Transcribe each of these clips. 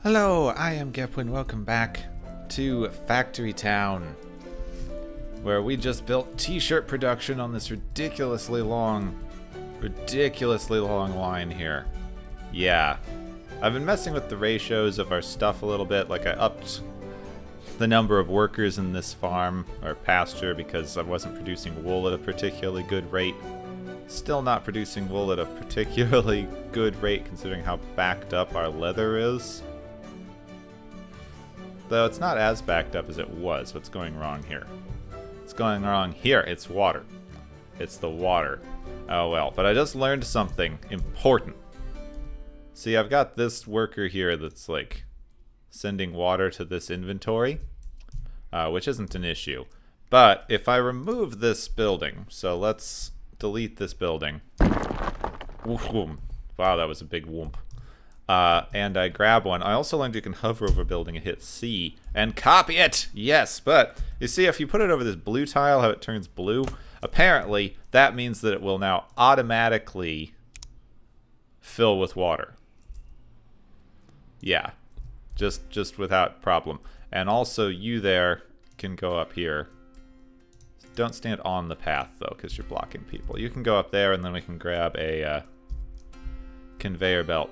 Hello, I am Gepwin. Welcome back to Factory Town, where we just built t-shirt production on this ridiculously long line here. Yeah, I've been messing with the ratios of our stuff a little bit. Like I upped the number of workers in this farm or pasture because I wasn't producing wool at a particularly good rate. Still not producing wool at a particularly good rate considering how backed up our leather is. Though it's not as backed up as it was. What's going wrong here? What's going wrong here? It's water. It's the water. Oh well, but I just learned something important. See, I've got this worker here that's like sending water to this inventory, which isn't an issue. But if I remove this building, so let's delete this building. Wow, that was a big whoomp. And I grab one. I also learned you can hover over a building and hit C and copy it. Yes, but you see if you put it over this blue tile, how it turns blue, apparently that means that it will now automatically fill with water. Yeah, just without problem. And also you there can go up here. Don't stand on the path though, because you're blocking people. You can go up there and then we can grab a conveyor belt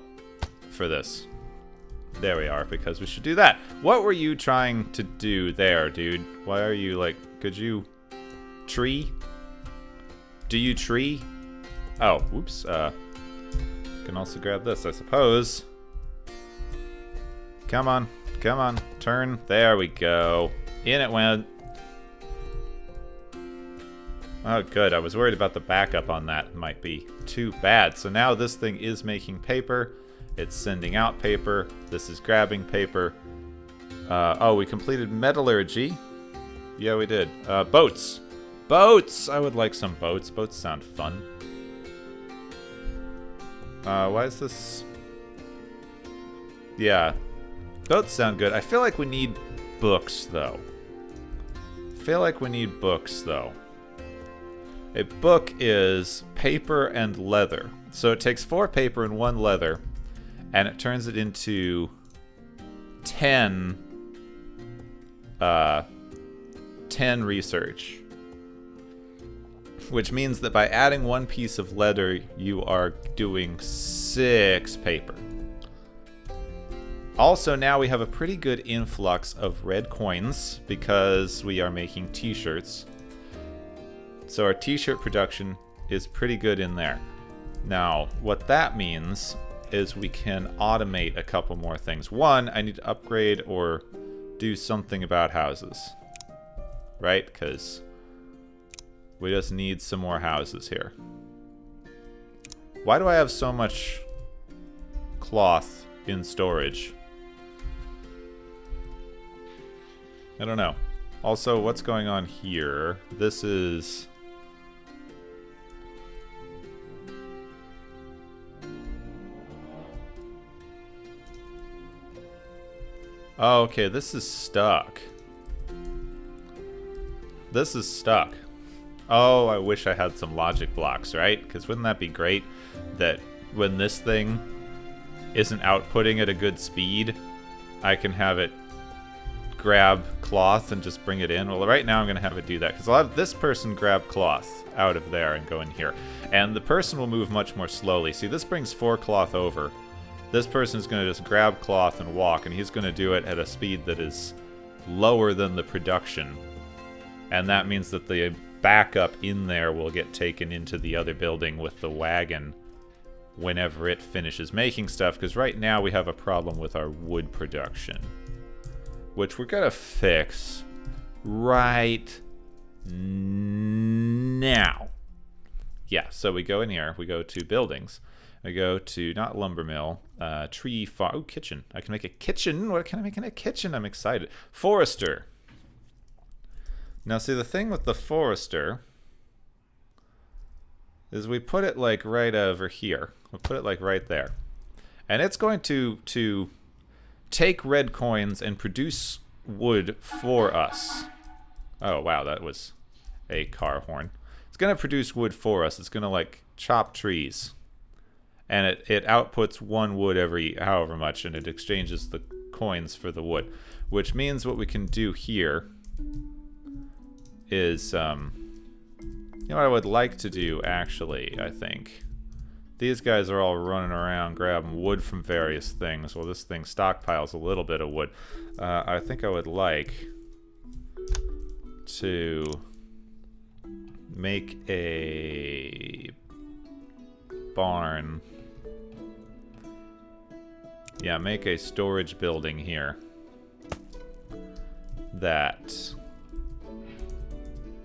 for this. There we are, because we should do that. What were you trying to do there, dude? Why are you like, could you tree? Do you tree? Oh, whoops. Can also grab this, I suppose. Come on, come on, turn. There we go. In it went. Oh, good. I was worried about the backup on that. It might be too bad. So now this thing is making paper. It's sending out paper. This is grabbing paper. Oh, we completed metallurgy. Yeah, we did. Boats. Boats! I would like some boats. Boats sound fun. Why is this... Yeah. Boats sound good. I feel like we need books, though. A book is paper and leather. So it takes 4 paper and 1 leather, and it turns it into 10 research. Which means that by adding 1 piece of leather, you are doing 6 paper. Also, now we have a pretty good influx of red coins because we are making t-shirts. So our t-shirt production is pretty good in there. Now, what that means is we can automate a couple more things. One, I need to upgrade or do something about houses. Right? Because we just need some more houses here. Why do I have so much cloth in storage? I don't know. Also, what's going on here? This is... Oh, okay, this is stuck. This is stuck. Oh, I wish I had some logic blocks, right? Because wouldn't that be great that when this thing isn't outputting at a good speed, I can have it grab cloth and just bring it in? Well, right now I'm going to have it do that, because I'll have this person grab cloth out of there and go in here. And the person will move much more slowly. See, this brings 4 cloth over. This person is going to just grab cloth and walk, and he's going to do it at a speed that is lower than the production. And that means that the backup in there will get taken into the other building with the wagon whenever it finishes making stuff, because right now we have a problem with our wood production, which we're going to fix right now. Yeah, so we go in here, we go to buildings. I go to, not lumber mill, tree farm. Oh, kitchen. I can make a kitchen. What can I make in a kitchen? I'm excited. Forester. Now, see, the thing with the forester is we put it like right over here. We'll put it like right there. And it's going to take red coins and produce wood for us. Oh, wow, that was a car horn. It's going to produce wood for us. It's going to, like, chop trees. And it outputs 1 wood every however much, and it exchanges the coins for the wood. Which means what we can do here is, you know what I would like to do, actually, I think. These guys are all running around grabbing wood from various things. Well, this thing stockpiles a little bit of wood. I think I would like to make a barn. Yeah, make a storage building here that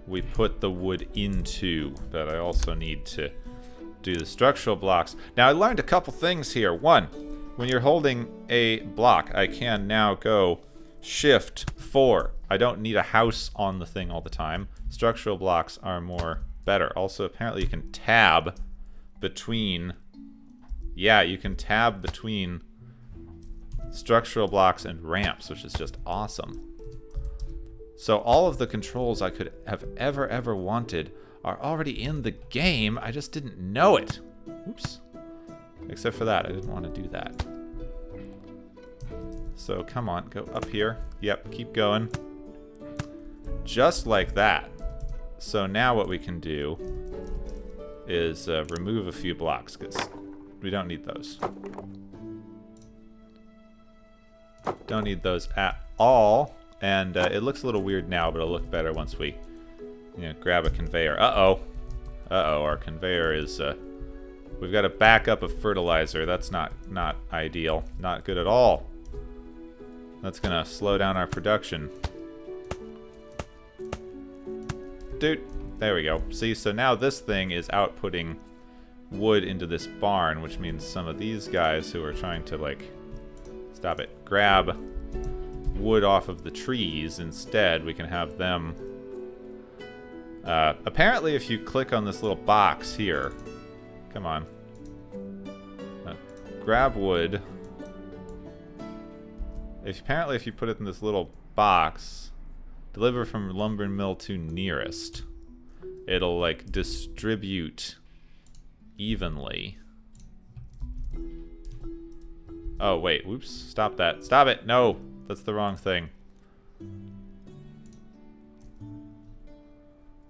we put the wood into, but I also need to do the structural blocks. Now, I learned a couple things here. One, when you're holding a block, I can now go Shift 4. I don't need a house on the thing all the time. Structural blocks are more better. Also, apparently you can tab between... Yeah, you can tab between structural blocks and ramps, which is just awesome. So all of the controls I could have ever wanted are already in the game. I just didn't know it. Oops. Except for that, I didn't want to do that. So come on, go up here. Yep, keep going. Just like that. So now what we can do is remove a few blocks, because we don't need those. Don't need those at all. And it looks a little weird now, but it'll look better once we, you know, grab a conveyor. Uh-oh. Uh-oh, our conveyor is... we've got a backup of fertilizer. That's not ideal. Not good at all. That's going to slow down our production. Dude, there we go. See, so now this thing is outputting wood into this barn, which means some of these guys who are trying to, like... Stop it. Grab wood off of the trees instead. We can have them... apparently if you click on this little box here... Come on. Grab wood. Apparently if you put it in this little box... Deliver from lumber mill to nearest. It'll, like, distribute evenly. Oh, wait. Whoops. Stop that. Stop it! No! That's the wrong thing.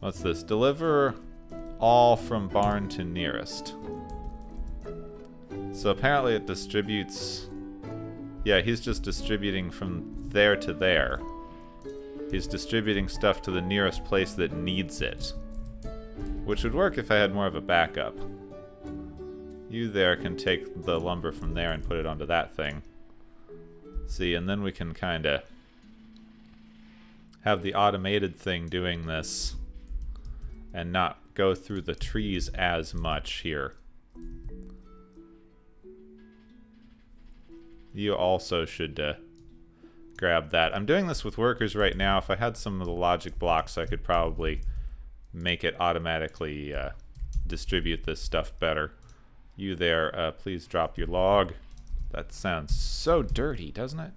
What's this? Deliver all from barn to nearest. So apparently it distributes... Yeah, he's just distributing from there to there. He's distributing stuff to the nearest place that needs it. Which would work if I had more of a backup. You there can take the lumber from there and put it onto that thing. See, and then we can kind of have the automated thing doing this and not go through the trees as much here. You also should grab that. I'm doing this with workers right now. If I had some of the logic blocks, I could probably make it automatically distribute this stuff better. You there, please drop your log. That sounds so dirty, doesn't it?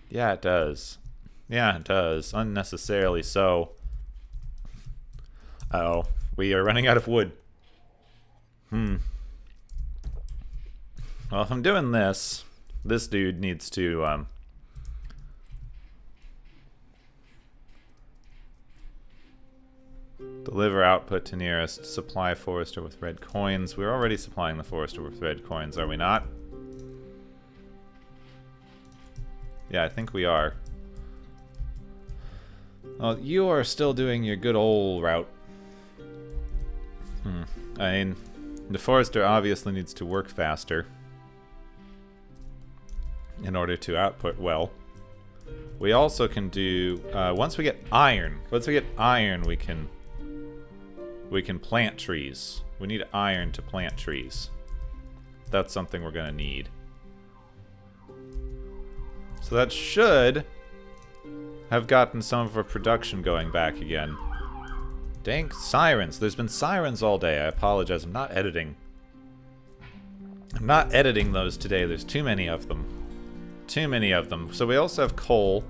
Yeah, it does. Yeah, it does. Unnecessarily so. Uh-oh. We are running out of wood. Well, if I'm doing this, this dude needs to, deliver output to nearest. Supply forester with red coins. We're already supplying the forester with red coins, are we not? Yeah, I think we are. Well, you are still doing your good old route. I mean, the forester obviously needs to work faster in order to output well. We also can do, once we get iron, we can plant trees. We need iron to plant trees. That's something we're gonna need. So that should have gotten some of our production going back again. Dang sirens. There's been sirens all day. I apologize. I'm not editing. I'm not editing those today. There's too many of them. Too many of them. So we also have coal.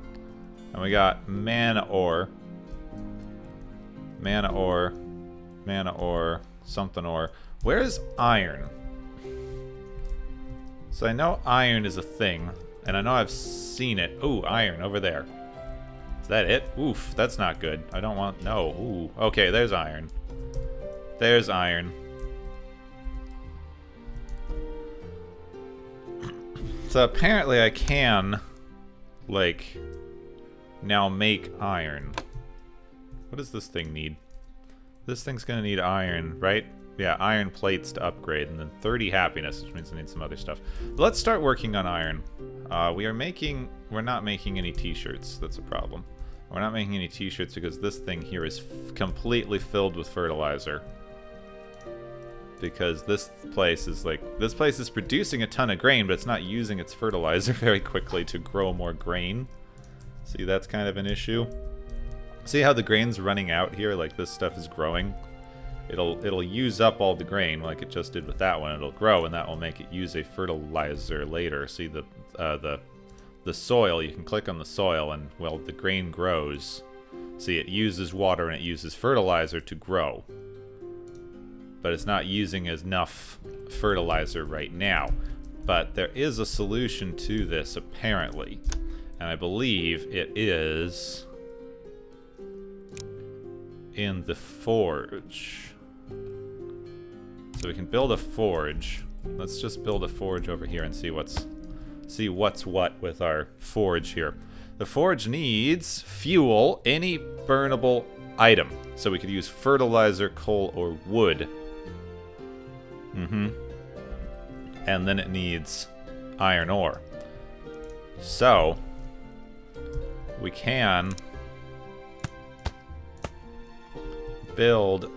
And we got mana ore. Mana ore. Mana ore. Something ore. Where is iron? So I know iron is a thing. And I know I've seen it. Ooh, iron over there. Is that it? Oof, that's not good. I don't want... No. Ooh. Okay, there's iron. There's iron. So apparently I can, like, now make iron. What does this thing need? This thing's gonna need iron, right? Yeah, iron plates to upgrade, and then 30 happiness, which means I need some other stuff. Let's start working on iron. We're not making any t-shirts. That's a problem. We're not making any t-shirts because this thing here is completely filled with fertilizer. Because this place is producing a ton of grain, but it's not using its fertilizer very quickly to grow more grain. See, that's kind of an issue. See how the grain's running out here? Like, this stuff is growing. It'll use up all the grain like it just did with that one. It'll grow, and that will make it use a fertilizer later. See the soil, you can click on the soil, and, well, the grain grows. See, it uses water and it uses fertilizer to grow. But it's not using enough fertilizer right now. But there is a solution to this, apparently. And I believe it is in the forge. So we can build a forge. Let's just build a forge over here and see what's what with our forge here. The forge needs fuel, any burnable item. So we could use fertilizer, coal, or wood. And then it needs iron ore. So we can build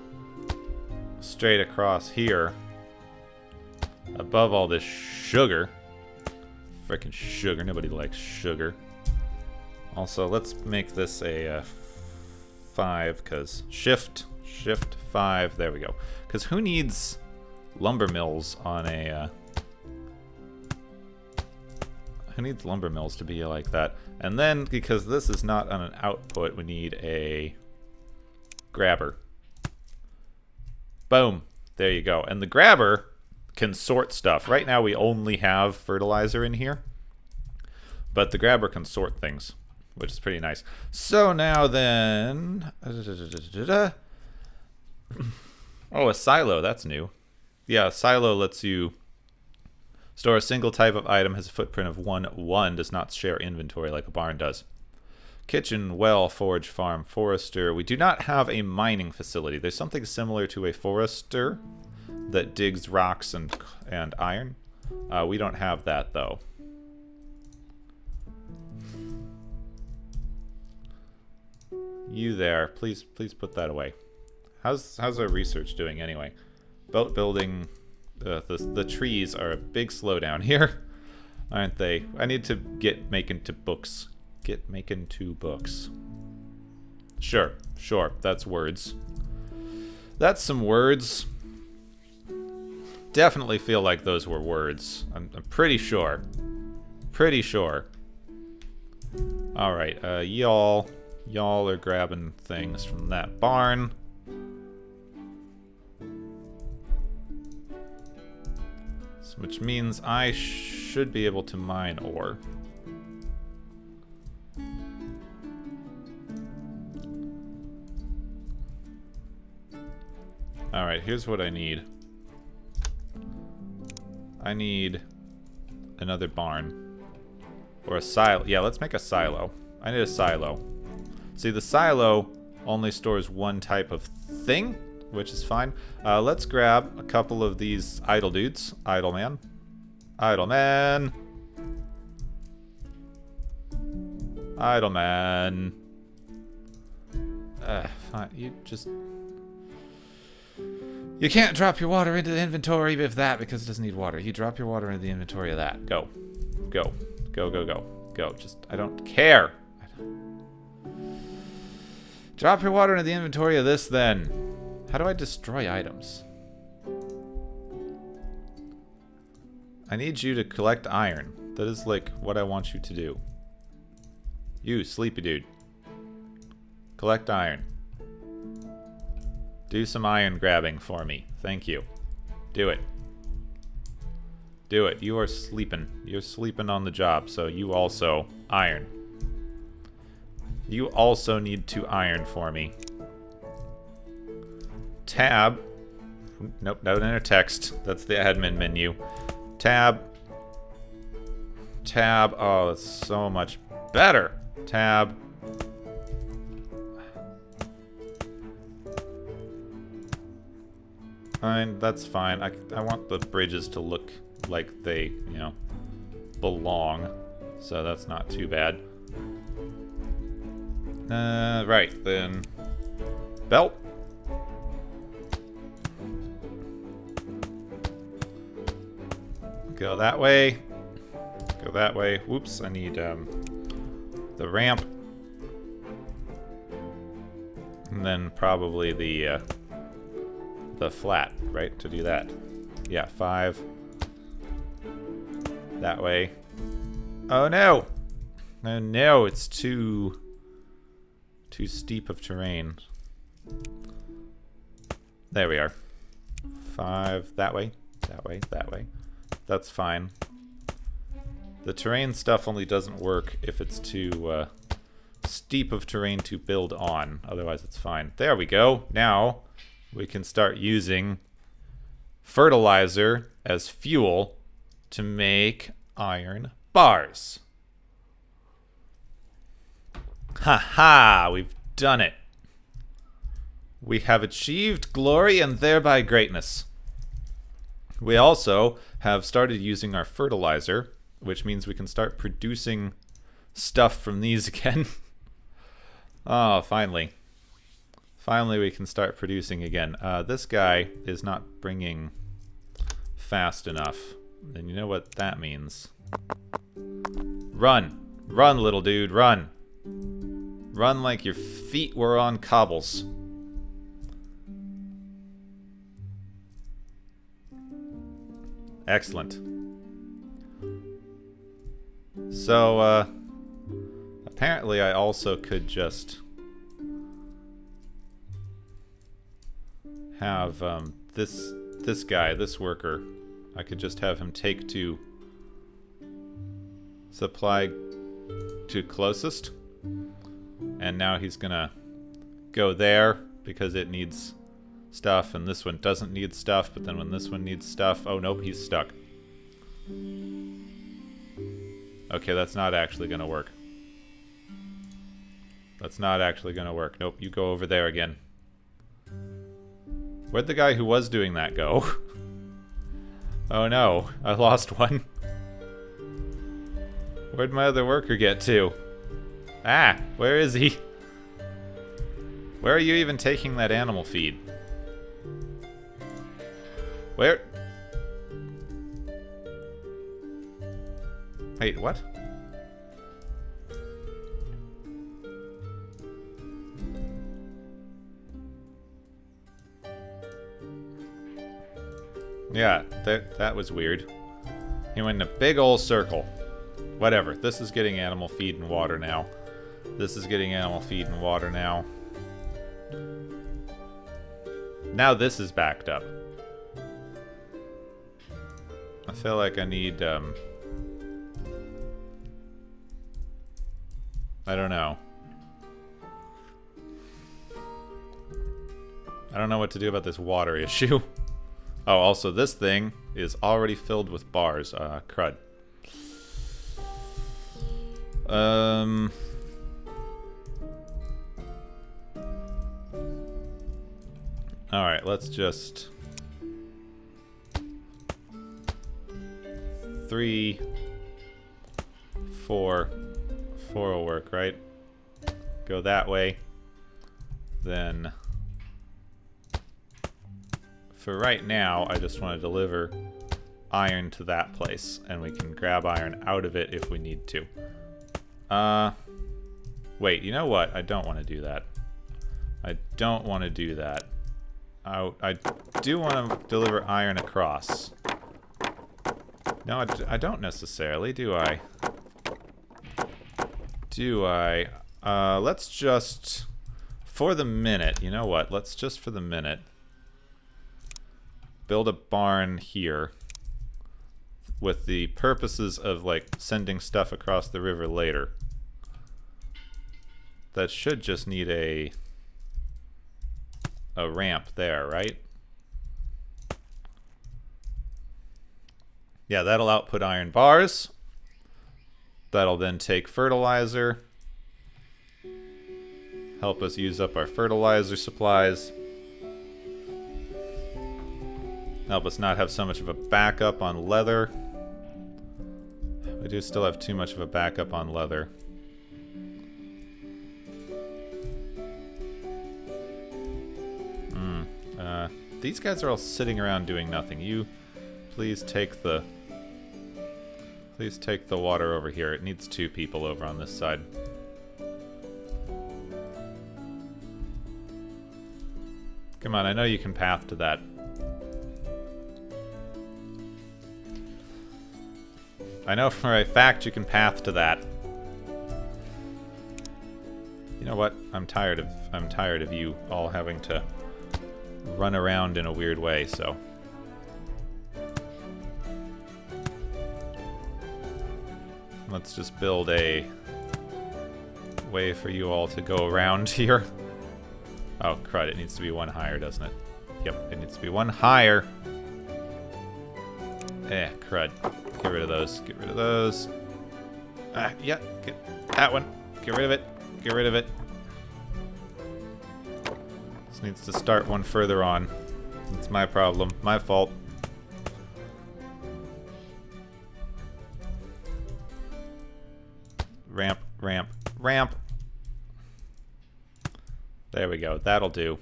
straight across here above all this sugar. Frickin' sugar. Nobody likes sugar. Also, let's make this a 5, because shift 5. There we go. Because who needs lumber mills on a... who needs lumber mills to be like that? And then, because this is not on an output, we need a grabber. Boom. There you go. And the grabber can sort stuff. Right now we only have fertilizer in here. But the grabber can sort things, which is pretty nice. So now then... oh, a silo. That's new. Yeah, a silo lets you store a single type of item, has a footprint of 1, does not share inventory like a barn does. Kitchen, well, forge, farm, forester. We do not have a mining facility. There's something similar to a forester that digs rocks and iron. We don't have that, though. You there. Please put that away. How's our research doing anyway? Boat building. The trees are a big slowdown here, aren't they? I need to get making to books. Get making 2 books. Sure. That's words. That's some words. Definitely feel like those were words. I'm pretty sure. Pretty sure. Alright, y'all are grabbing things from that barn. Which means I should be able to mine ore. Alright, here's what I need. I need another barn. Or a silo. Yeah, let's make a silo. I need a silo. See, the silo only stores 1 type of thing, which is fine. Let's grab a couple of these idle dudes. Idle man. Idle man. Idle man. Fine. You can't drop your water into the inventory of that because it doesn't need water. You drop your water into the inventory of that. Go. Go. Go, go, go. Go. Just, I don't care. Drop your water into the inventory of this then. How do I destroy items? I need you to collect iron. That is like what I want you to do. You, sleepy dude. Collect iron. Do some iron grabbing for me. Thank you. Do it. Do it. You are sleeping. You're sleeping on the job, so you also iron. You also need to iron for me. Tab. Nope, don't enter text. That's the admin menu. Tab. Tab. Oh, that's so much better. Tab. Fine, that's fine. I want the bridges to look like they, you know, belong. So that's not too bad. Right, then. Belt. Go that way. Go that way. Whoops, I need the ramp. And then probably the flat, right, to do that. Yeah, 5. That way. Oh no! Oh no, it's too steep of terrain. There we are. 5, that way, that way, that way. That's fine. The terrain stuff only doesn't work if it's too steep of terrain to build on. Otherwise it's fine. There we go. Now we can start using fertilizer as fuel to make iron bars. Ha! We've done it. We have achieved glory and thereby greatness. We also have started using our fertilizer, which means we can start producing stuff from these again. Oh, finally. Finally we can start producing again. This guy is not bringing fast enough. And you know what that means. Run! Run, little dude, run! Run like your feet were on cobbles. Excellent. So, apparently I also could just have this guy, this worker, I could just have him take to supply to closest, and now he's gonna go there because it needs stuff, and this one doesn't need stuff, but then when this one needs stuff, oh nope, he's stuck. Okay, that's not actually gonna work. That's not actually gonna work. Nope, you go over there again. Where'd the guy who was doing that go? Oh no, I lost one. Where'd my other worker get to? Ah, where is he? Where are you even taking that animal feed? Where? Wait, what? Yeah, that was weird. He went in a big old circle. Whatever, this is getting animal feed and water now. This is getting animal feed and water now. Now this is backed up. I feel like I need, I don't know. I don't know what to do about this water issue. Oh, also this thing is already filled with bars. Crud. Alright, let's just... 3, 4. 4 will work, right? Go that way. Then... for right now, I just want to deliver iron to that place, and we can grab iron out of it if we need to. Wait, you know what? I don't want to do that. I don't want to do that. I do want to deliver iron across. No, I don't necessarily, do I? Do I? Let's just... for the minute, you know what? Let's just for the minute... build a barn here. with the purposes of like sending stuff across the river later. That should just need a ramp there, right? Yeah, that'll output iron bars. That'll then take fertilizer. Help us use up our fertilizer supplies. Help us not have so much of a backup on leather. We do still have too much of a backup on leather. These guys are all sitting around doing nothing. You please take the water over here. It needs 2 people over on this side. Come on, I know you can path to that. I know for a fact you can path to that. You know what? I'm tired of you all having to run around in a weird way, so. Let's just build a way for you all to go around here. Oh, crud, it needs to be 1 higher, doesn't it? Yep, it needs to be 1 higher. Crud. Get rid of those. Get rid of those. Yeah, get that one. Get rid of it. Get rid of it. This needs to start 1 further on. It's my problem. My fault. Ramp, ramp, ramp. There we go. That'll do.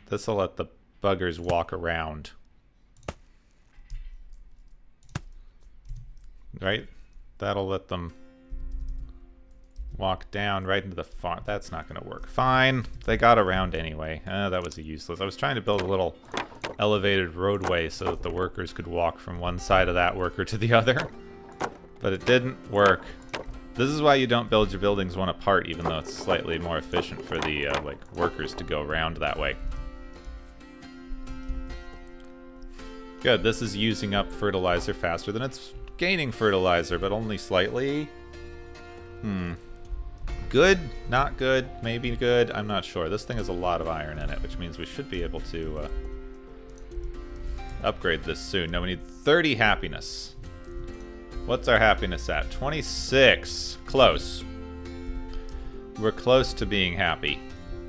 This'll let the buggers walk around. Right? That'll let them walk down right into the farm. That's not going to work. Fine. They got around anyway. That was useless. I was trying to build a little elevated roadway so that the workers could walk from one side of that worker to the other. But it didn't work. This is why you don't build your buildings 1 apart, even though it's slightly more efficient for the like workers to go around that way. Good. This is using up fertilizer faster than it's gaining fertilizer, but only slightly. Good, not good, maybe good, I'm not sure. This thing has a lot of iron in it, which means we should be able to upgrade this soon. No, we need 30 happiness. What's our happiness at? 26. Close. We're close to being happy.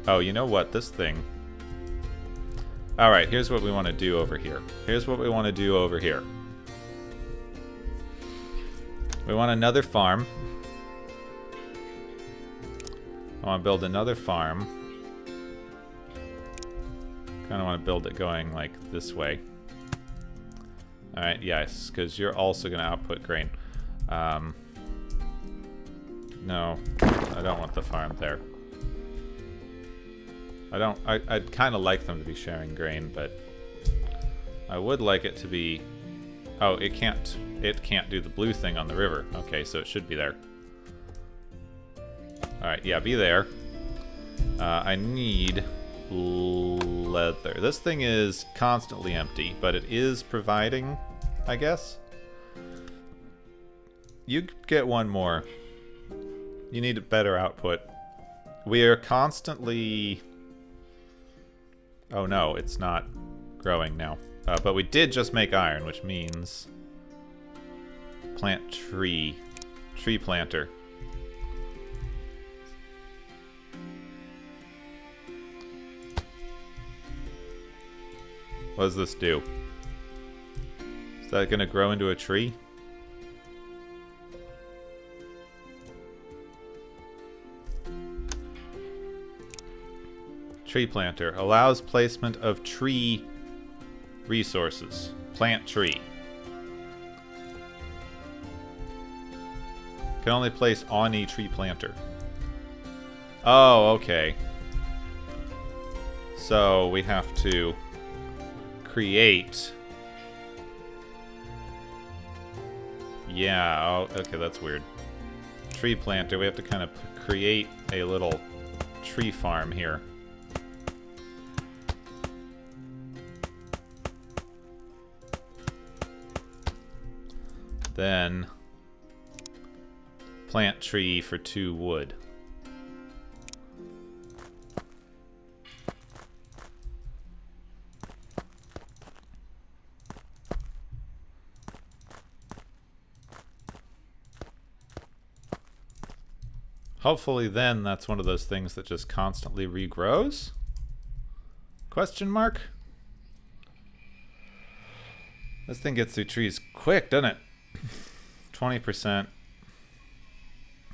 Oh, you know what? This thing... Alright, here's what we want to do over here. Here's what we want to do over here. We want another farm. I want to build another farm. Kind of want to build it going like this way. Alright, yes, because you're also going to output grain. No, I don't want the farm there. I'd kind of like them to be sharing grain, but I would like it to be... Oh, it can't do the blue thing on the river. Okay, so it should be there. Alright, yeah, be there. I need leather. This thing is constantly empty, but it is providing, I guess. You get 1 more. You need a better output. We are constantly... Oh no, it's not growing now. But we did just make iron, which means... Plant tree. Tree planter. What does this do? Is that going to grow into a tree? Tree planter. Allows placement of tree resources. Plant tree. Can only place on a tree planter. Oh, okay. So we have to create... Yeah, oh, okay, that's weird. Tree planter, we have to kind of create a little tree farm here. Then plant tree for 2 wood. Hopefully then that's one of those things that just constantly regrows? Question mark? This thing gets through trees quick, doesn't it? 20%.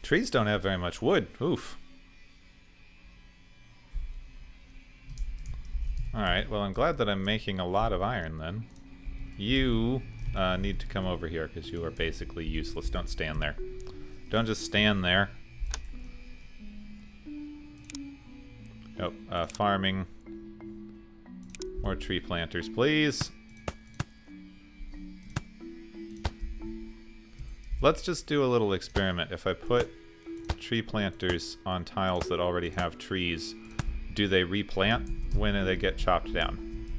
Trees don't have very much wood. Oof. Alright, well I'm glad that I'm making a lot of iron then. You need to come over here because you are basically useless. Don't stand there. Don't just stand there. Nope. Farming. More tree planters, please. Let's just do a little experiment. If I put tree planters on tiles that already have trees, do they replant when they get chopped down?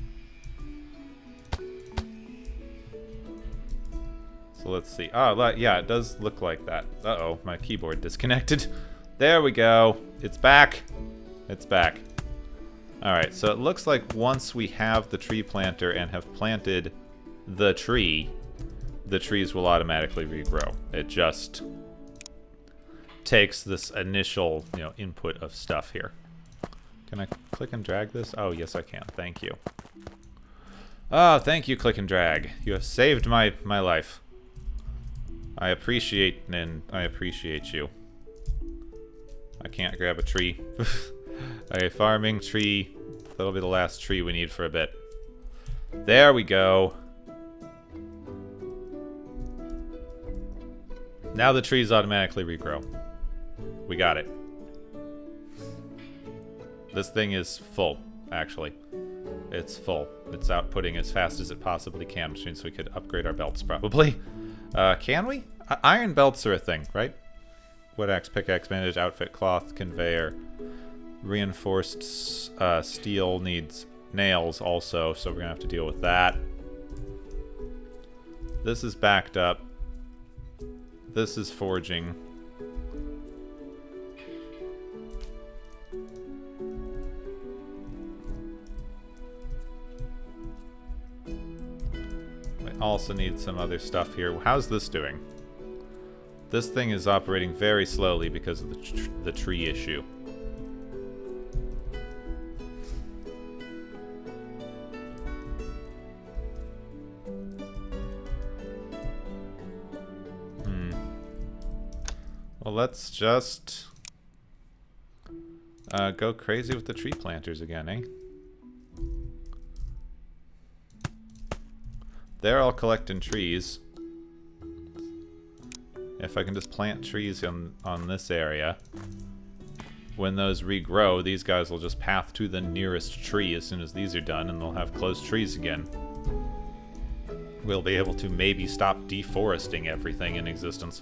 So let's see. Oh, yeah, it does look like that. Uh-oh, my keyboard disconnected. There we go. It's back. It's back. Alright, so it looks like once we have the tree planter and have planted the trees will automatically regrow. It just takes this initial, input of stuff here. Can I click and drag this? Oh, yes I can. Thank you. Oh, thank you, click and drag. You have saved my life. I appreciate you. I can't grab a tree. A farming tree. That'll be the last tree we need for a bit. There we go. Now the trees automatically regrow. We got it. This thing is full, actually. It's full. It's outputting as fast as it possibly can, which means we could upgrade our belts, probably. Can we? Iron belts are a thing, right? Wood axe, pickaxe, bandage, outfit, cloth, conveyor. Reinforced steel needs nails also, so we're gonna have to deal with that. This is backed up. This is forging. We also need some other stuff here. How's this doing? This thing is operating very slowly because of the tree issue. Well, let's just go crazy with the tree planters again, eh? They're all collecting trees. If I can just plant trees on this area, when those regrow, these guys will just path to the nearest tree as soon as these are done, and they'll have closed trees again. We'll be able to maybe stop deforesting everything in existence.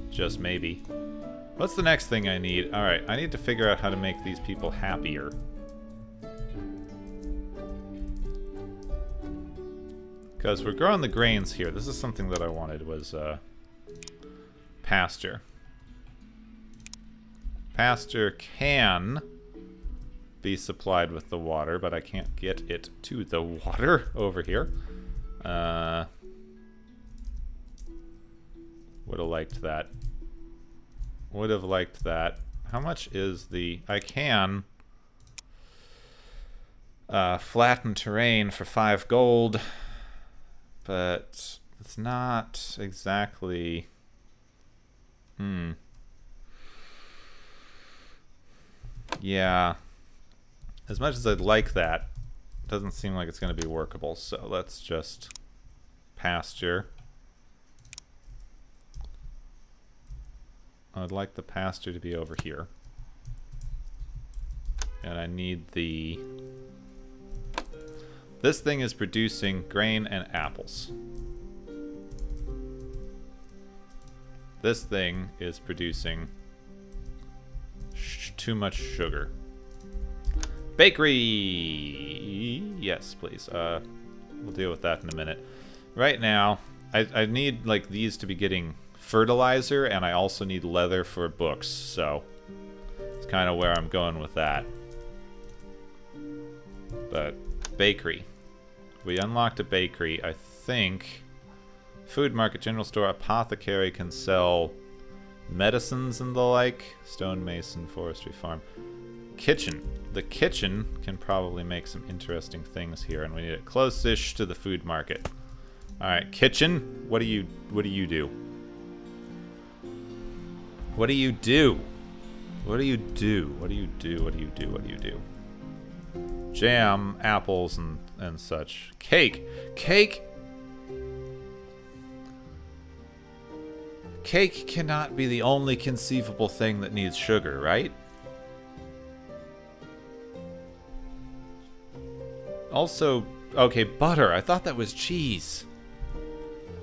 Just maybe. What's the next thing I need? Alright, I need to figure out how to make these people happier. Because we're growing the grains here. This is something that I wanted, was pasture. Pasture can be supplied with the water, but I can't get it to the water over here. Would have liked that. Would have liked that. How much is the... I can flatten terrain for 5 gold, but it's not exactly... Yeah. As much as I'd like that, it doesn't seem like it's going to be workable, so let's just pasture. I'd like the pasture to be over here. And I need the... This thing is producing grain and apples. This thing is producing too much sugar. Bakery! Yes, please. We'll deal with that in a minute. Right now, I need, like, these to be getting fertilizer, and I also need leather for books, so it's kind of where I'm going with that. But bakery. We unlocked a bakery. I think food market, general store, apothecary can sell medicines and the like. Stonemason, forestry farm. Kitchen. The kitchen can probably make some interesting things here, and we need it close-ish to the food market. All right, kitchen. What do you do? What do you do? What do you do? What do you do? What do you do? What do you do? What do you do? Jam, apples, and such. Cake. Cake. Cake cannot be the only conceivable thing that needs sugar, right? Also, okay, butter. I thought that was cheese.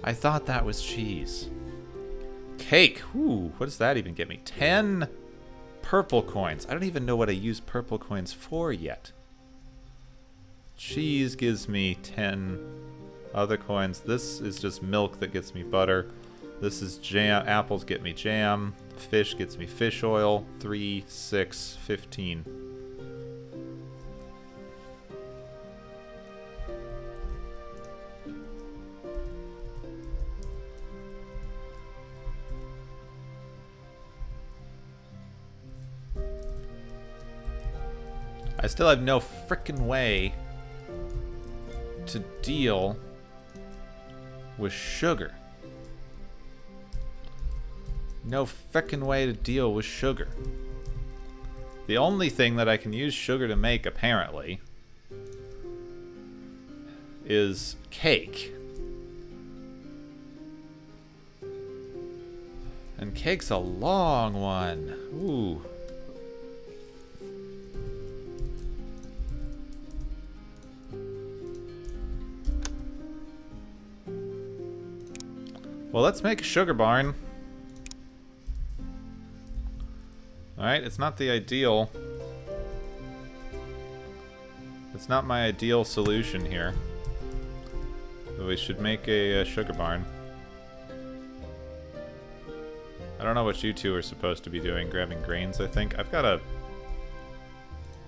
I thought that was cheese. Cake. Ooh, what does that even get me? 10 purple coins. I don't even know what I use purple coins for yet. Cheese gives me 10 other coins. This is just milk that gets me butter. This is jam. Apples get me jam. Fish gets me fish oil. 3, 6, 15. I still have no frickin' way to deal with sugar. No frickin' way to deal with sugar. The only thing that I can use sugar to make, apparently, is cake. And cake's a long one. Ooh. Well, let's make a sugar barn. Alright, it's not the ideal. It's not my ideal solution here. But we should make a sugar barn. I don't know what you two are supposed to be doing. Grabbing grains, I think. I've got a...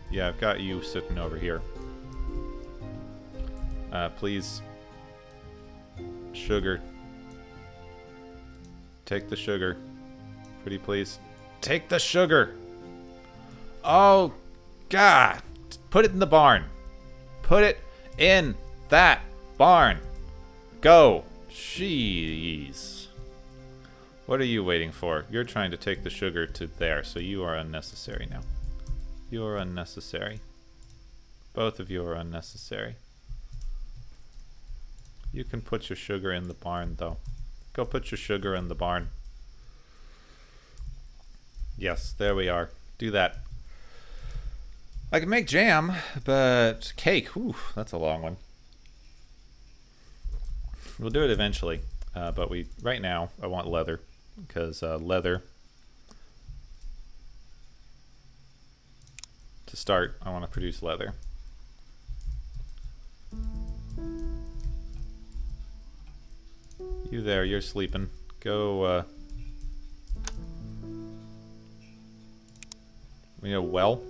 Yeah, I've got you sitting over here. Please. Sugar. Take the sugar. Pretty please. Take the sugar! Oh, God! Put it in the barn. Put it in that barn. Go. Jeez. What are you waiting for? You're trying to take the sugar to there, so you are unnecessary now. You are unnecessary. Both of you are unnecessary. You can put your sugar in the barn, though. Go put your sugar in the barn. Yes, there we are. Do that. I can make jam, but cake, whew, that's a long one. We'll do it eventually, but right now I want leather, because leather, to start, I want to produce leather. You there, you're sleeping. Go, we need a well.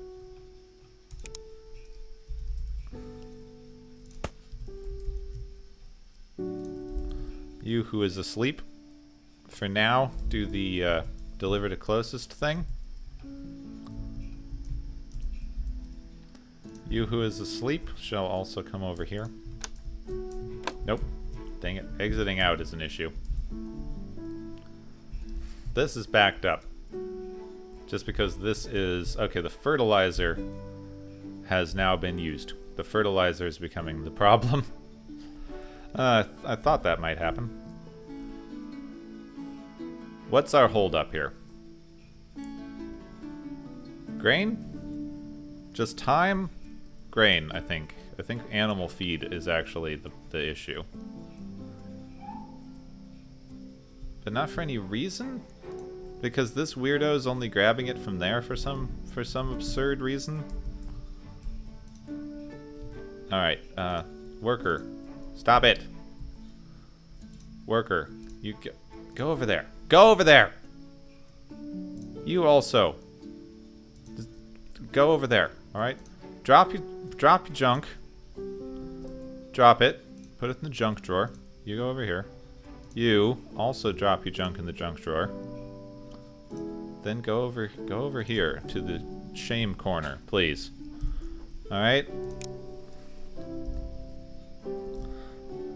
You who is asleep, for now, do the deliver to closest thing. You who is asleep shall also come over here. Nope. Dang it. Exiting out is an issue. This is backed up. Just because this is... Okay, the fertilizer has now been used. The fertilizer is becoming the problem. I thought that might happen. What's our hold up here? Grain? Just time? Grain, I think. I think animal feed is actually the issue. But not for any reason? Because this weirdo is only grabbing it from there for some absurd reason? Alright, worker. Stop it! Worker, you go over there. Go over there! You also. Just go over there, alright? Drop your junk. Drop it. Put it in the junk drawer. You go over here. You also drop your junk in the junk drawer. Then go over here to the shame corner, please. Alright?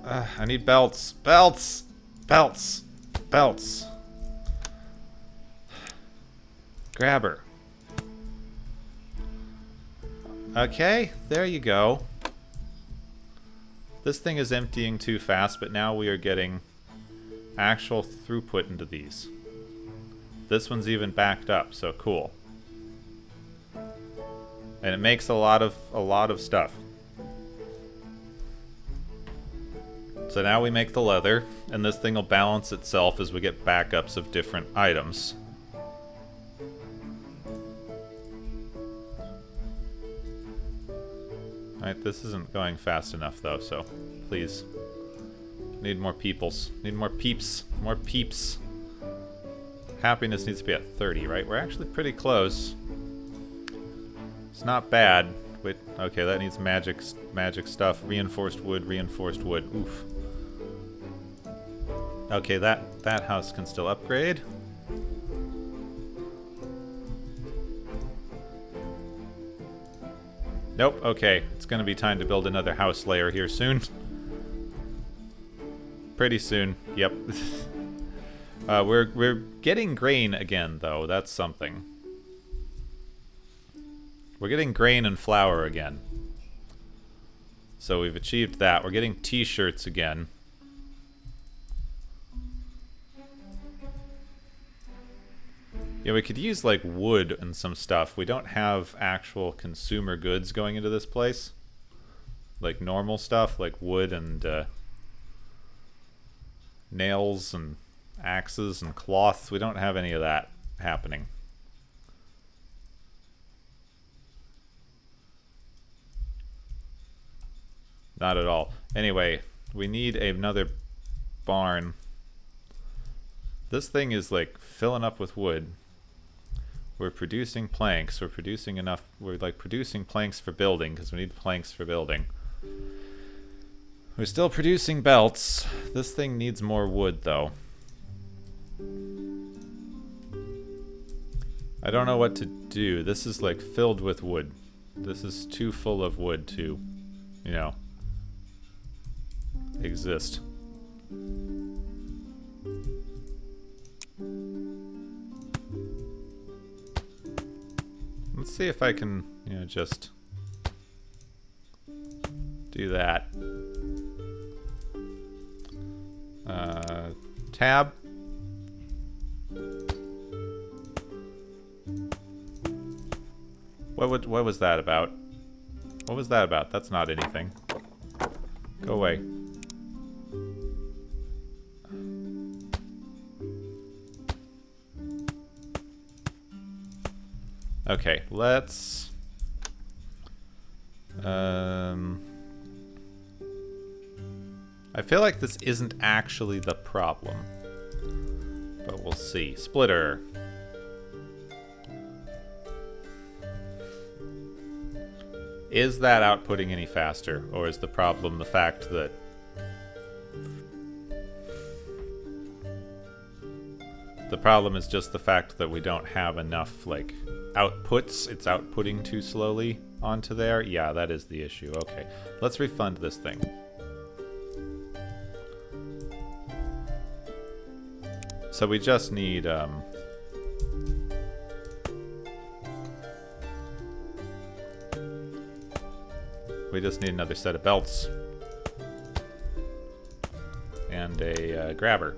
I need belts. Belts! Belts! Belts! Grab her. Okay, there you go. This thing is emptying too fast, but now we are getting actual throughput into these. This one's even backed up, so cool. And it makes a lot of stuff. So now we make the leather, and this thing will balance itself as we get backups of different items. Alright, this isn't going fast enough though, so please. Need more peoples. Need more peeps. More peeps. Happiness needs to be at 30, right? We're actually pretty close. It's not bad. Wait, okay, that needs magic stuff. Reinforced wood, reinforced wood. Oof. Okay, that house can still upgrade. Nope, okay. It's gonna be time to build another house layer here soon. Pretty soon, yep. We're getting grain again, though. That's something. We're getting grain and flour again. So we've achieved that. We're getting t-shirts again. Yeah, we could use, like, wood and some stuff. We don't have actual consumer goods going into this place. Like, normal stuff, like wood and, nails and axes and cloths. We don't have any of that happening. Not at all. Anyway, we need another barn. This thing is, like, filling up with wood. We're producing planks. We're producing enough. We're like producing planks for building because we need planks for building. We're still producing belts. This thing needs more wood though. I don't know what to do. This is like filled with wood. This is too full of wood to, you know, exist. Let's see if I can, you know, just do that. Tab. What was that about? What was that about? That's not anything. Go away. Okay, let's... I feel like this isn't actually the problem. But we'll see. Splitter. Is that outputting any faster? Or is the problem the fact that... The problem is just the fact that we don't have enough, like... outputs. It's outputting too slowly onto there. Yeah, that is the issue. Okay, let's refund this thing. So we just need we just need another set of belts and a grabber.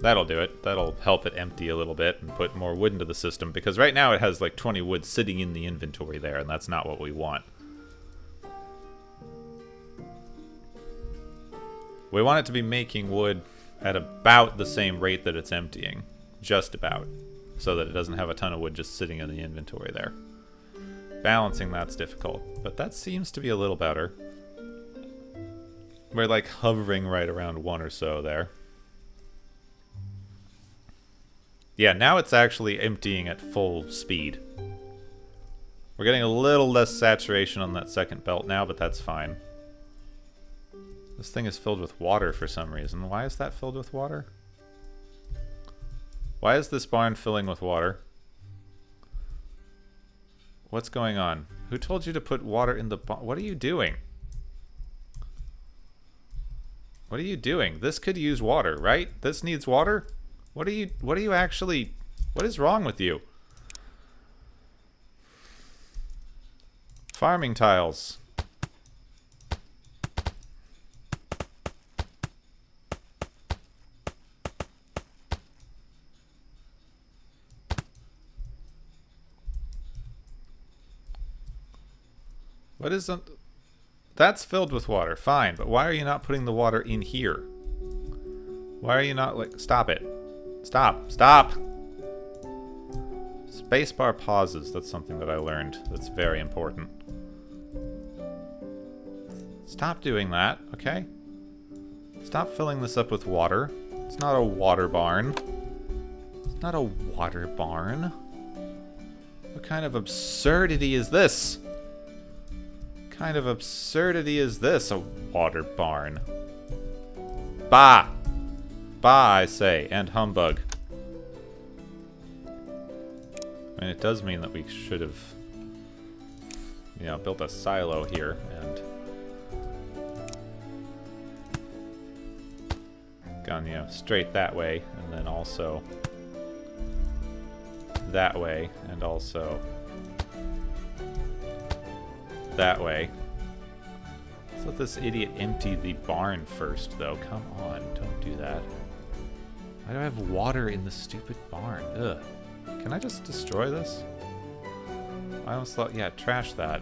That'll do it. That'll help it empty a little bit and put more wood into the system, because right now it has like 20 wood sitting in the inventory there, and that's not what we want. We want it to be making wood at about the same rate that it's emptying. Just about. So that it doesn't have a ton of wood just sitting in the inventory there. Balancing that's difficult, but that seems to be a little better. We're like hovering right around 1 or so there. Yeah, now it's actually emptying at full speed. We're getting a little less saturation on that second belt now, but that's fine. This thing is filled with water for some reason. Why is that filled with water? Why is this barn filling with water? What's going on? Who told you to put water in the barn? What are you doing? What are you doing? This could use water, right? This needs water? What are you actually... What is wrong with you? Farming tiles. What isn't... That's filled with water, fine, but why are you not putting the water in here? Why are you not, like... Stop it. Stop. Stop! Spacebar pauses, that's something that I learned. That's very important. Stop doing that, okay? Stop filling this up with water. It's not a water barn. It's not a water barn. What kind of absurdity is this? What kind of absurdity is this? A water barn. Bah! Bah, I say, and humbug. I mean, it does mean that we should have, you know, built a silo here and gone, you know, straight that way, and then also that way, and also that way. Let's let this idiot empty the barn first, though. Come on, don't do that. Why do I have water in the stupid barn? Ugh. Can I just destroy this? I almost thought, yeah, trash that.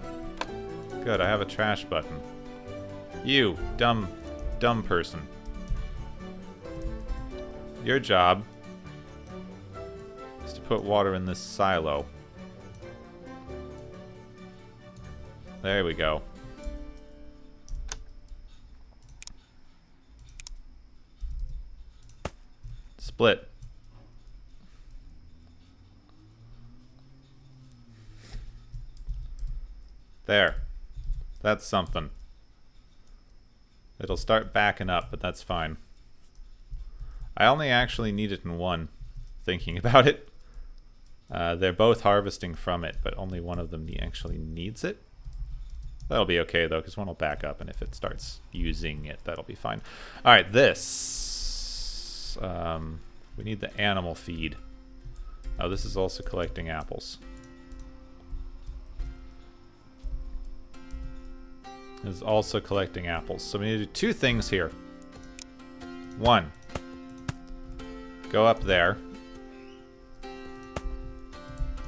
Good, I have a trash button. You, dumb person. Your job is to put water in this silo. There we go. Split. There. That's something. It'll start backing up, but that's fine. I only actually need it in one, thinking about it. They're both harvesting from it, but only one of them actually needs it. That'll be okay, though, because one will back up, and if it starts using it, that'll be fine. Alright, this. We need the animal feed. Oh, this is also collecting apples. Is also collecting apples. So we need to do two things here. One, go up there.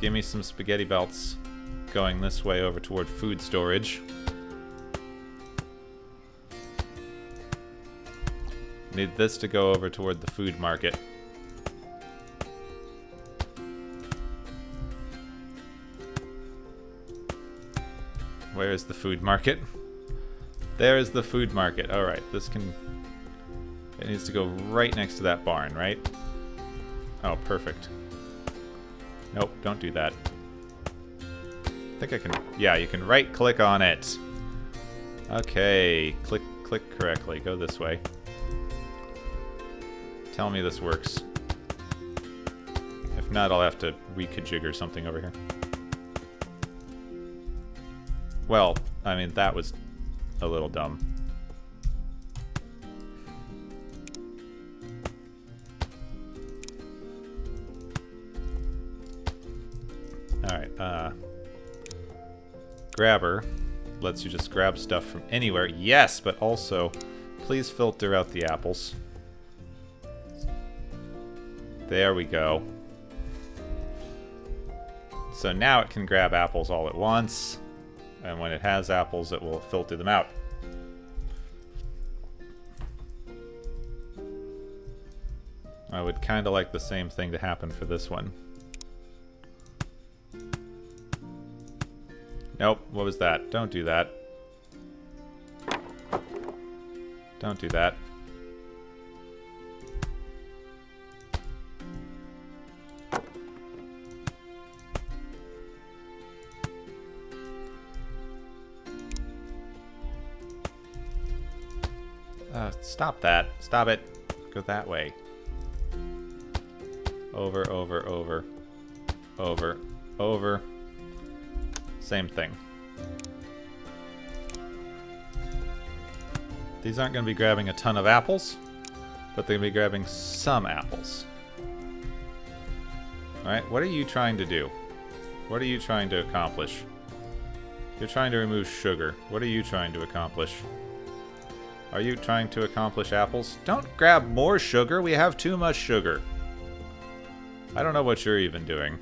Give me some spaghetti belts going this way over toward food storage. Need this to go over toward the food market. Where is the food market? There is the food market. Alright, this can... It needs to go right next to that barn, right? Oh, perfect. Nope, don't do that. I think I can... Yeah, you can right-click on it. Okay, click correctly. Go this way. Tell me this works. If not, I'll have to reconfigure something over here. Well, I mean, that was a little dumb. Alright, grabber lets you just grab stuff from anywhere. Yes, but also, please filter out the apples. There we go. So now it can grab apples all at once. And when it has apples, it will filter them out. I would kind of like the same thing to happen for this one. Nope, what was that? Don't do that. Don't do that. Stop that. Stop it. Go that way. Over, over, over. Over, over. Same thing. These aren't going to be grabbing a ton of apples, but they're going to be grabbing some apples. Alright, what are you trying to do? What are you trying to accomplish? You're trying to remove sugar. What are you trying to accomplish? Are you trying to accomplish apples? Don't grab more sugar. We have too much sugar. I don't know what you're even doing.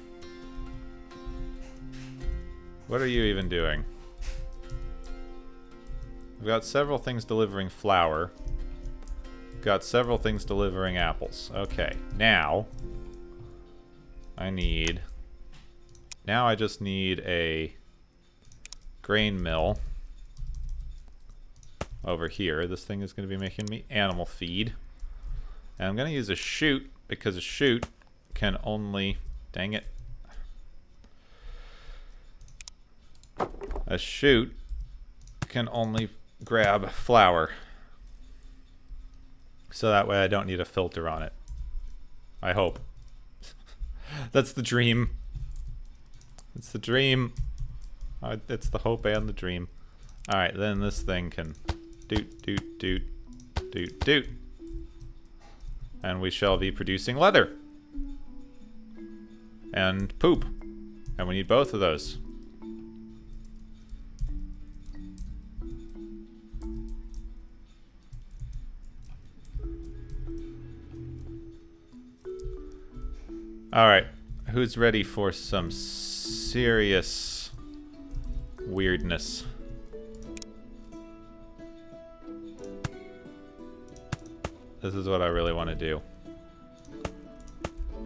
What are you even doing? We've got several things delivering flour. We've got several things delivering apples. Okay, now I just need a grain mill over here. This thing is going to be making me animal feed. And I'm going to use a chute because a chute can only... Dang it. A chute can only grab flour. So that way I don't need a filter on it. I hope. That's the dream. It's the dream. It's the hope and the dream. Alright, then this thing can doot, doot, doot, doot, doot. And we shall be producing leather. And poop. And we need both of those. Alright, who's ready for some serious weirdness? This is what I really want to do.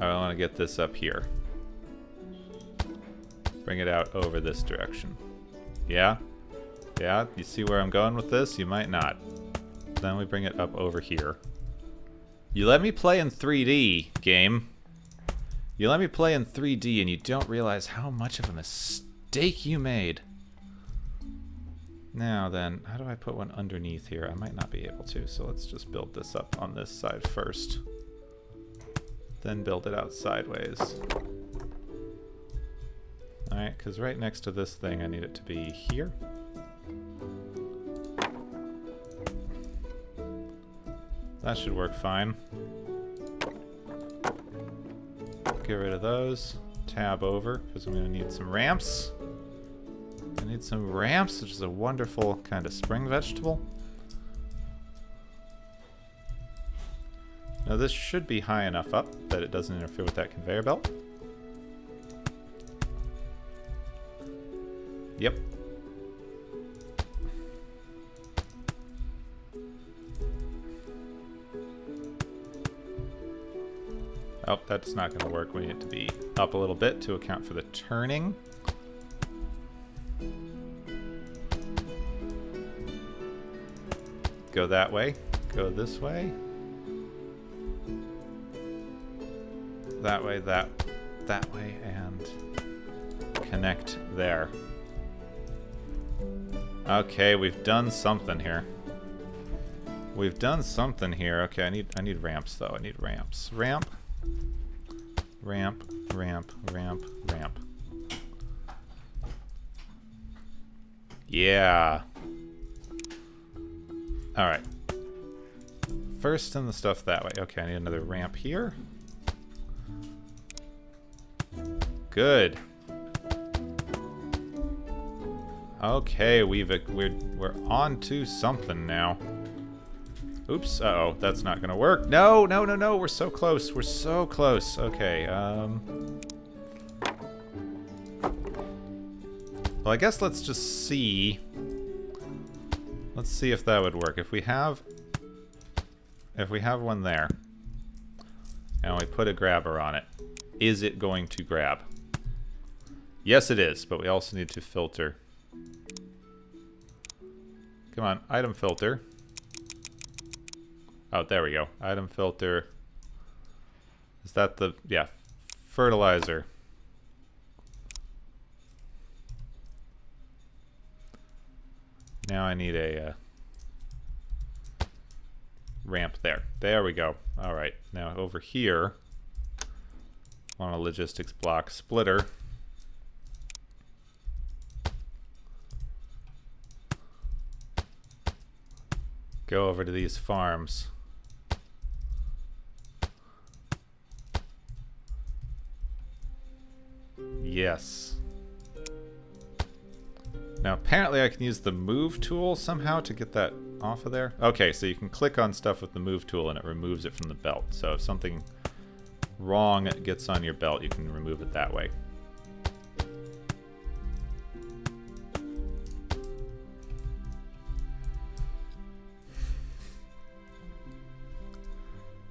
I want to get this up here. Bring it out over this direction. Yeah? Yeah? You see where I'm going with this? You might not. Then we bring it up over here. You let me play in 3D, game. You let me play in 3D and you don't realize how much of a mistake you made. Now then, how do I put one underneath here? I might not be able to, so let's just build this up on this side first. Then build it out sideways. Alright, because right next to this thing I need it to be here. That should work fine. Get rid of those. Tab over, because I'm going to need some ramps. I need some ramps, which is a wonderful kind of spring vegetable. Now this should be high enough up that it doesn't interfere with that conveyor belt. Yep. Oh, that's not going to work. We need it to be up a little bit to account for the turning. Go that way. Go this way. That way, that way, and connect there. Okay, we've done something here. We've done something here. Okay, I need ramps though. I need ramps. Ramp. Ramp, ramp, ramp, ramp. Yeah. Alright. First send the stuff that way. Okay, I need another ramp here. Good. Okay, we're on to something now. Oops, uh-oh, that's not gonna work. No, no, no, no, we're so close. We're so close. Okay, well, I guess let's just see. Let's see if that would work. If we have one there, and we put a grabber on it, is it going to grab? Yes, it is, but we also need to filter Come on, item filter. Oh, there we go. Item filter. Is that the... yeah. Fertilizer. Now I need a ramp there. There we go. Alright, now over here, on a logistics block splitter. Go over to these farms. Yes. Now apparently I can use the move tool somehow to get that off of there. Okay, so you can click on stuff with the move tool and it removes it from the belt. So if something wrong gets on your belt, you can remove it that way.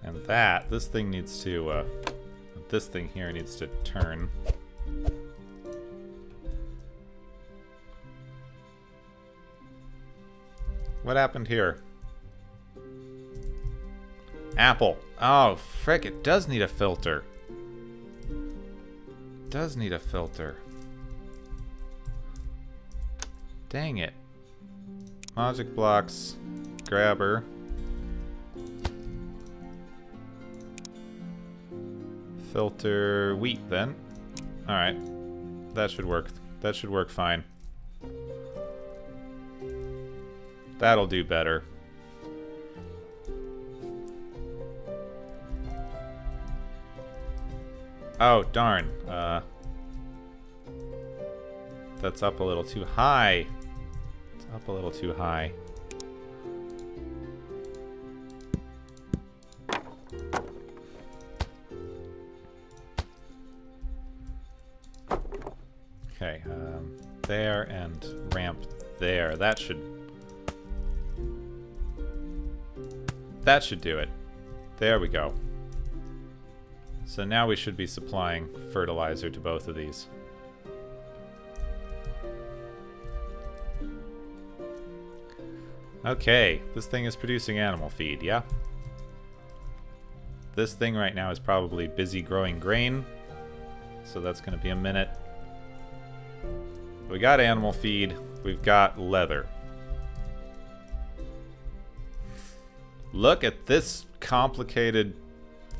And this thing needs to, this thing here needs to turn. What happened here? Apple. Oh, frick, it does need a filter. Does need a filter. Dang it. Logic blocks. Grabber. Filter wheat then. Alright. That should work. That should work fine. That'll do better. Oh, darn. That's up a little too high. It's up a little too high. Okay, there and ramp there. That should do it. There we go. So now we should be supplying fertilizer to both of these. Okay, this thing is producing animal feed, yeah? This thing right now is probably busy growing grain, so that's going to be a minute. We got animal feed, we've got leather. Look at this complicated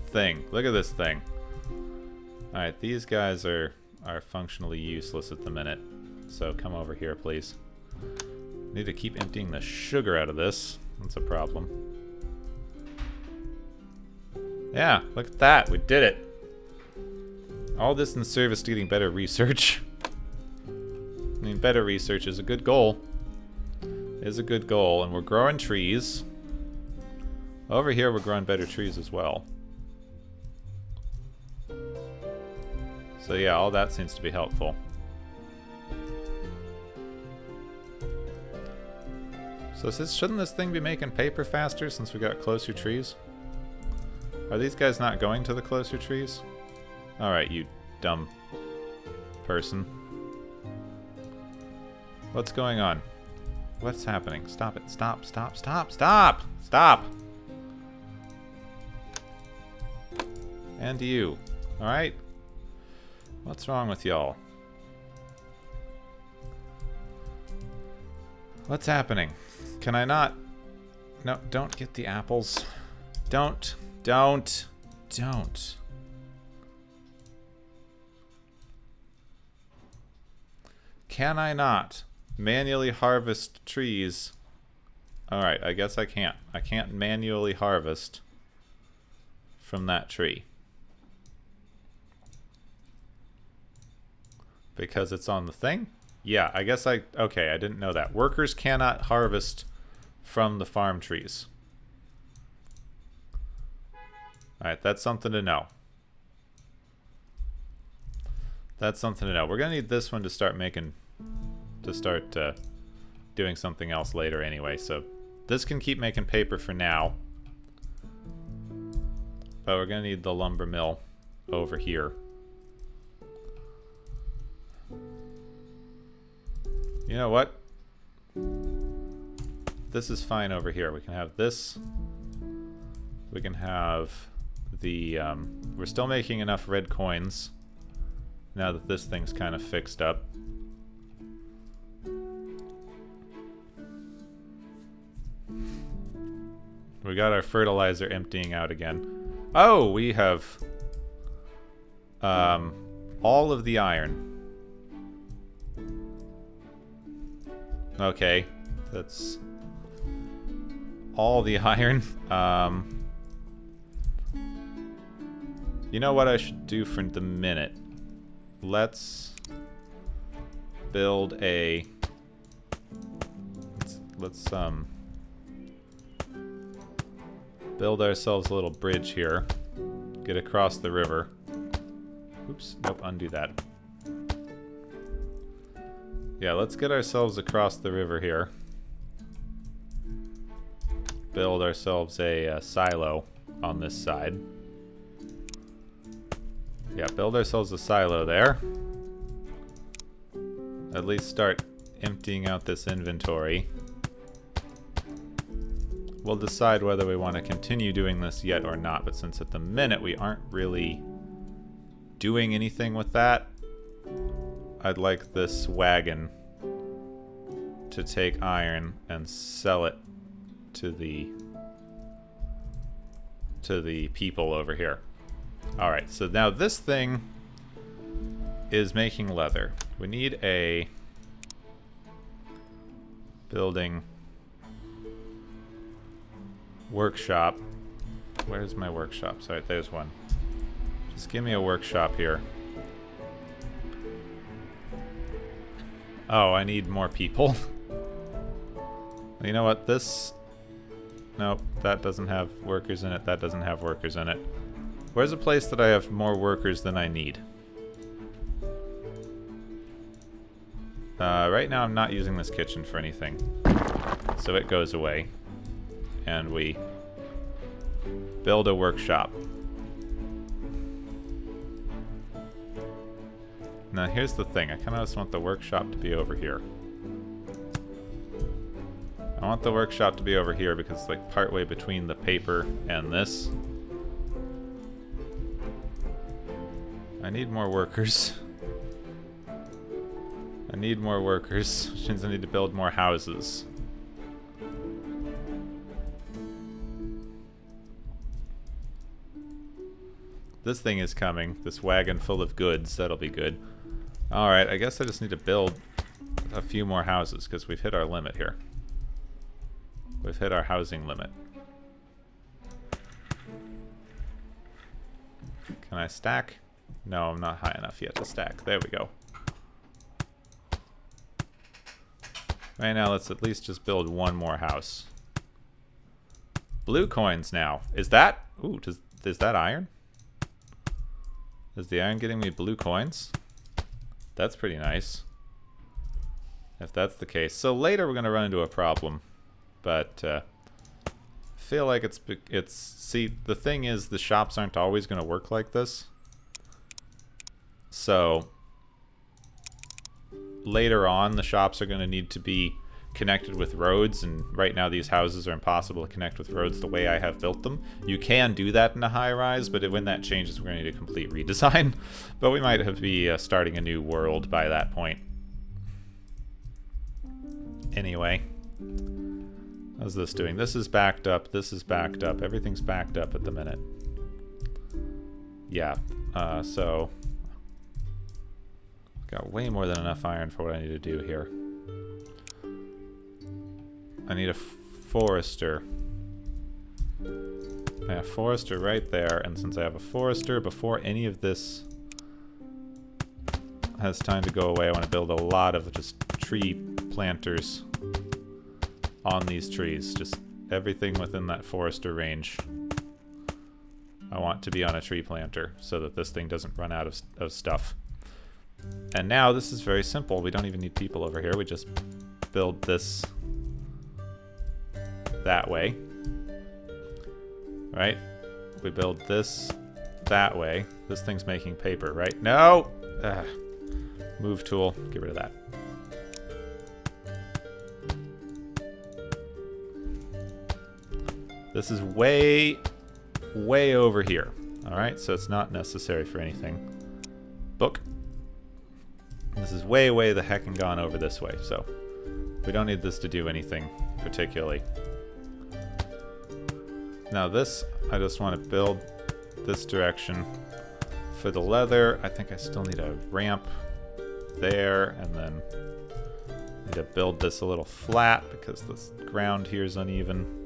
thing. Look at this thing. Alright, these guys are functionally useless at the minute. So come over here, please. Need to keep emptying the sugar out of this. That's a problem. Yeah, look at that. We did it. All this in service to getting better research. I mean, better research is a good goal. Is a good goal, and we're growing trees. Over here, we're growing better trees as well. So yeah, all that seems to be helpful. So shouldn't this thing be making paper faster since we got closer trees? Are these guys not going to the closer trees? Alright, you dumb person. What's going on? What's happening? Stop it. Stop, stop, stop, stop! Stop! And you. Alright? What's wrong with y'all? What's happening? Can I not? No, don't get the apples. Don't. Can I not manually harvest trees? Alright, I guess I can't. I can't manually harvest from that tree. Because it's on the thing? Yeah, I guess okay, I didn't know that. Workers cannot harvest from the farm trees. Alright, that's something to know. That's something to know. We're gonna need this one to start doing something else later anyway, so this can keep making paper for now. But we're gonna need the lumber mill over here. You know what? this is fine over here. We can have this. We can have the... we're still making enough red coins now that this thing's kind of fixed up. We got our fertilizer emptying out again. Oh, we have all of the iron. Okay, that's all the iron. You know what I should do for the minute? Let's build a... Let's build ourselves a little bridge here. Get across the river. Oops, nope, undo that. Yeah, let's get ourselves across the river here. Build ourselves a silo on this side. Yeah, build ourselves a silo there. At least start emptying out this inventory. We'll decide whether we want to continue doing this yet or not, but since at the minute we aren't really doing anything with that, I'd like this wagon to take iron and sell it to the people over here. Alright, so now this thing is making leather. We need a building workshop. Where's my workshop? Sorry, there's one. Just give me a workshop here. Oh, I need more people. You know what? This... Nope, that doesn't have workers in it. That doesn't have workers in it. Where's a place that I have more workers than I need? Right now I'm not using this kitchen for anything. So it goes away. And we build a workshop. Now here's the thing. I kind of just want the workshop to be over here. I want the workshop to be over here because it's like partway between the paper and this. I need more workers. I need more workers, which means I need to build more houses. This thing is coming. This wagon full of goods. That'll be good. Alright, I guess I just need to build a few more houses because we've hit our limit here. We've hit our housing limit. Can I stack? No, I'm not high enough yet to stack. There we go. Right now, let's at least just build one more house. Blue coins now. Is that... Ooh, is that iron? Is the iron getting me blue coins? That's pretty nice. If that's the case. So later we're going to run into a problem. But I feel like it's... See, the thing is the shops aren't always going to work like this. So later on the shops are going to need to be connected with roads, and right now these houses are impossible to connect with roads the way I have built them. You can do that in a high-rise, but when that changes we're going to need a complete redesign. But we might have to be starting a new world by that point. Anyway, how's this doing? This is backed up, this is backed up, everything's backed up at the minute. Yeah, so got way more than enough iron for what I need to do here. I need a forester. I have a forester right there, and since I have a forester, before any of this has time to go away, I want to build a lot of just tree planters on these trees. Just everything within that forester range I want to be on a tree planter so that this thing doesn't run out of stuff. And now this is very simple. We don't even need people over here. We just build this that way. Right? We build this that way. This thing's making paper, right? No! Ugh. Move tool. Get rid of that. This is way, way over here. Alright, so it's not necessary for anything. Book. This is way, way the heckin' gone over this way, so we don't need this to do anything particularly. Now this, I just want to build this direction. For the leather, I think I still need a ramp there, and then need to build this a little flat because the ground here is uneven.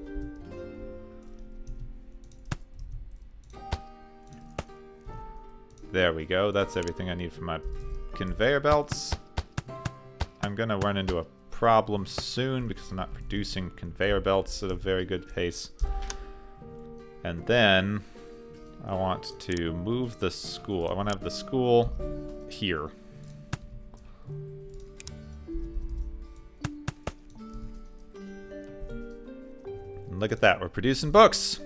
There we go. That's everything I need for my conveyor belts. I'm gonna run into a problem soon because I'm not producing conveyor belts at a very good pace. And then I want to move the school. I want to have the school here. And look at that, we're producing books.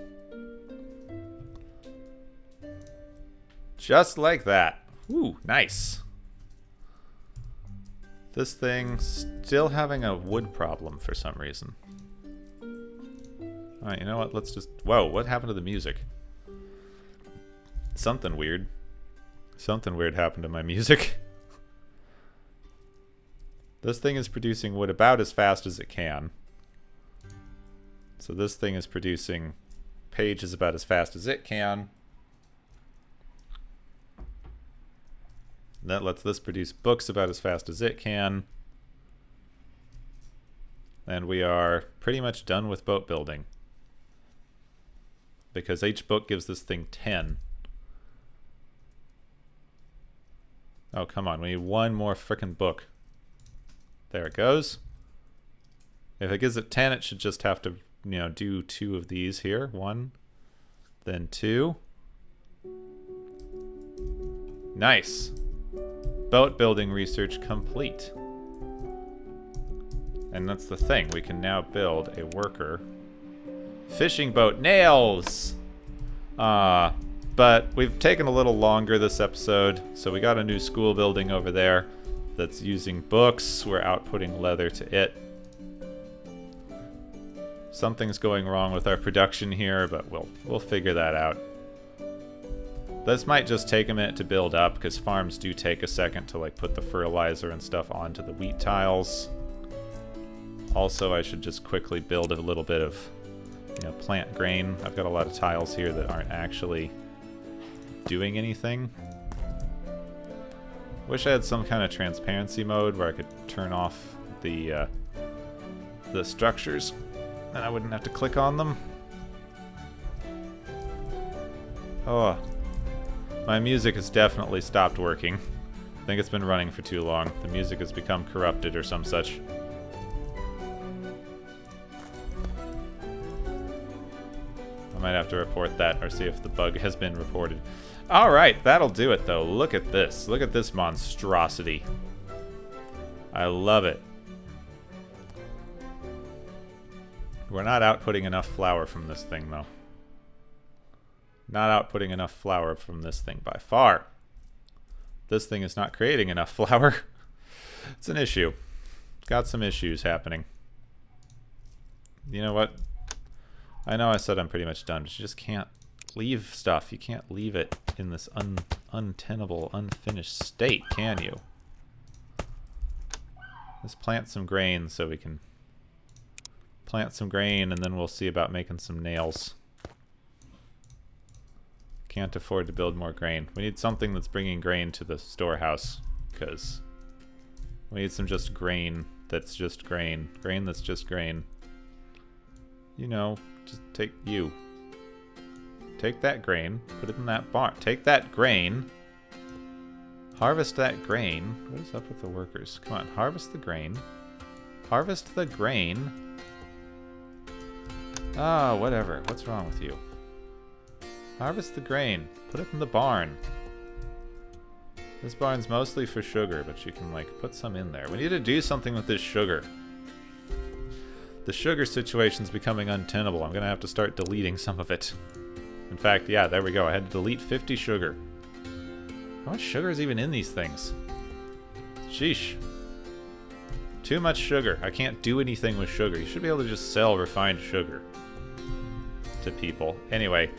Just like that. Ooh, nice. This thing still having a wood problem for some reason. Alright, you know what? Let's just... Whoa, what happened to the music? Something weird. Something weird happened to my music. This thing is producing wood about as fast as it can. So this thing is producing pages about as fast as it can. That lets this produce books about as fast as it can. And we are pretty much done with boat building. Because each book gives this thing 10. Oh, come on. We need one more frickin' book. There it goes. If it gives it 10, it should just have to, you know, do 2 of these here. 1, then 2. Nice. Boat building research complete. And that's the thing. We can now build a worker fishing boat. Nails! But we've taken a little longer this episode, so we got a new school building over there that's using books. We're outputting leather to it. Something's going wrong with our production here, but we'll figure that out. This might just take a minute to build up, because farms do take a second to like put the fertilizer and stuff onto the wheat tiles. Also, I should just quickly build a little bit of, you know, plant grain. I've got a lot of tiles here that aren't actually doing anything. Wish I had some kind of transparency mode where I could turn off the structures, and I wouldn't have to click on them. Oh. My music has definitely stopped working. I think it's been running for too long. The music has become corrupted or some such. I might have to report that or see if the bug has been reported. Alright, that'll do it though. Look at this. Look at this monstrosity. I love it. We're not outputting enough flour from this thing though. Not outputting enough flour from this thing by far. This thing is not creating enough flour. It's an issue. Got some issues happening. You know what? I know I said I'm pretty much done, but you just can't leave stuff. You can't leave it in this untenable, unfinished state, can you? Let's plant some grain so we can plant some grain, and then we'll see about making some nails. Can't afford to build more grain. We need something that's bringing grain to the storehouse, because we need some just grain that's just grain. Grain that's just grain. You know, just take you. Take that grain, put it in that barn. Take that grain, harvest that grain. What is up with the workers? Come on, harvest the grain. Harvest the grain. Ah, whatever. What's wrong with you? Harvest the grain. Put it in the barn. This barn's mostly for sugar, but you can, like, put some in there. We need to do something with this sugar. The sugar situation's becoming untenable. I'm gonna have to start deleting some of it. In fact, yeah, there we go. I had to delete 50 sugar. How much sugar is even in these things? Sheesh. Too much sugar. I can't do anything with sugar. You should be able to just sell refined sugar. to people. Anyway,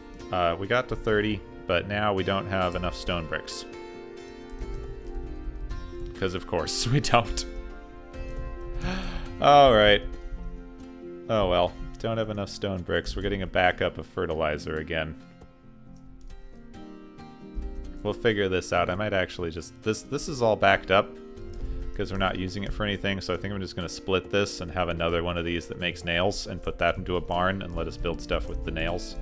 we got to 30, but now we don't have enough stone bricks. Because of course we don't. Alright. Oh well. Don't have enough stone bricks. We're getting a backup of fertilizer again. We'll figure this out. I might actually just... This is all backed up because we're not using it for anything, so I think I'm just going to split this and have another one of these that makes nails and put that into a barn and let us build stuff with the nails.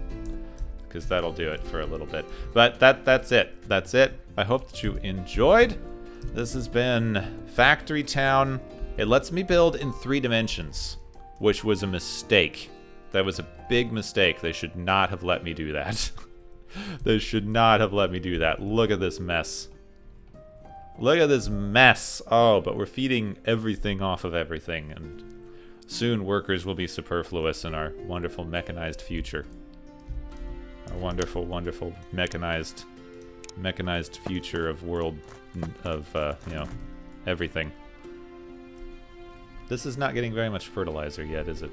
Because that'll do it for a little bit. But that's it. That's it. I hope that you enjoyed. This has been Factory Town. It lets me build in 3 dimensions, which was a mistake. That was a big mistake. They should not have let me do that. They should not have let me do that. Look at this mess. Look at this mess. Oh, but we're feeding everything off of everything, and soon workers will be superfluous in our wonderful mechanized future. Our wonderful, wonderful mechanized future of world of, you know, everything. This is not getting very much fertilizer yet, is it?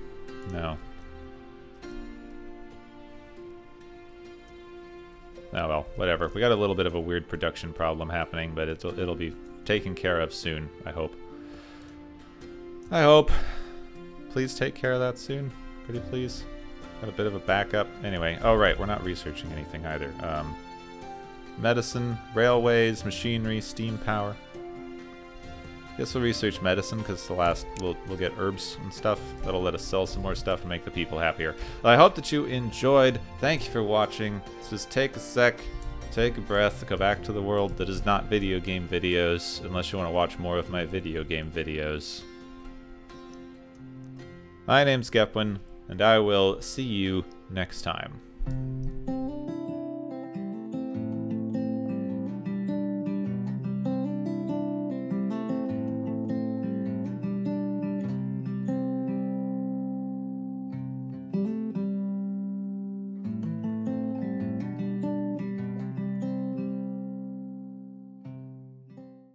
No. Oh well, whatever. We got a little bit of a weird production problem happening, but it'll be taken care of soon, I hope. I hope. Please take care of that soon. Pretty please. Got a bit of a backup. Anyway, oh right, we're not researching anything either. Medicine, railways, machinery, steam power. Guess we'll research medicine because the last we'll get herbs and stuff. That'll let us sell some more stuff and make the people happier. Well, I hope that you enjoyed. Thank you for watching. Let's just take a sec, take a breath, go back to the world that is not video game videos, unless you want to watch more of my video game videos. My name's Gepwin, and I will see you next time.